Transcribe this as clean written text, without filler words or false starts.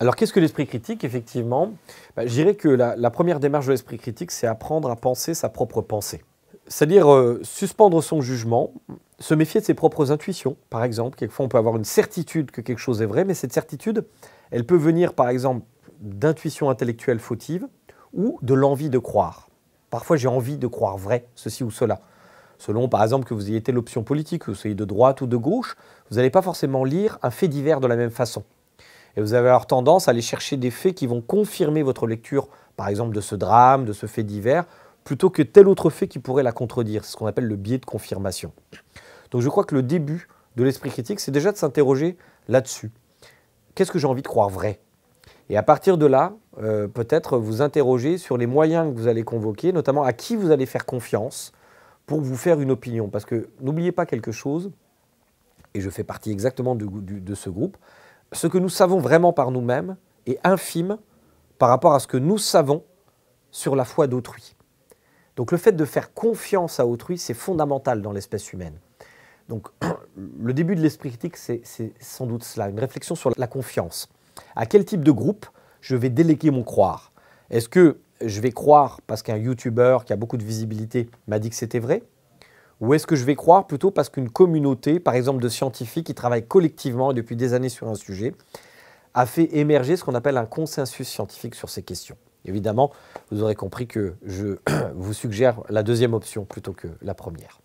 Alors, qu'est-ce que l'esprit critique, effectivement? Je dirais que la première démarche de l'esprit critique, c'est apprendre à penser sa propre pensée. C'est-à-dire suspendre son jugement, se méfier de ses propres intuitions, par exemple. Quelquefois, on peut avoir une certitude que quelque chose est vrai, mais cette certitude, elle peut venir, par exemple, d'intuitions intellectuelles fautives ou de l'envie de croire. Parfois, j'ai envie de croire vrai, ceci ou cela. Selon, par exemple, que vous ayez telle option politique, que vous soyez de droite ou de gauche, vous n'allez pas forcément lire un fait divers de la même façon. Et vous avez alors tendance à aller chercher des faits qui vont confirmer votre lecture, par exemple, de ce drame, de ce fait divers, plutôt que tel autre fait qui pourrait la contredire. C'est ce qu'on appelle le biais de confirmation. Donc je crois que le début de l'esprit critique, c'est déjà de s'interroger là-dessus. Qu'est-ce que j'ai envie de croire vrai? Et à partir de là, peut-être vous interroger sur les moyens que vous allez convoquer, notamment à qui vous allez faire confiance pour vous faire une opinion. Parce que n'oubliez pas quelque chose, et je fais partie exactement de ce groupe, ce que nous savons vraiment par nous-mêmes est infime par rapport à ce que nous savons sur la foi d'autrui. Donc le fait de faire confiance à autrui, c'est fondamental dans l'espèce humaine. Donc le début de l'esprit critique, c'est sans doute cela, une réflexion sur la confiance. À quel type de groupe je vais déléguer mon croire? Est-ce que je vais croire parce qu'un youtubeur qui a beaucoup de visibilité m'a dit que c'était vrai? Ou est-ce que je vais croire plutôt parce qu'une communauté, par exemple de scientifiques qui travaillent collectivement et depuis des années sur un sujet, a fait émerger ce qu'on appelle un consensus scientifique sur ces questions? Évidemment, vous aurez compris que je vous suggère la deuxième option plutôt que la première.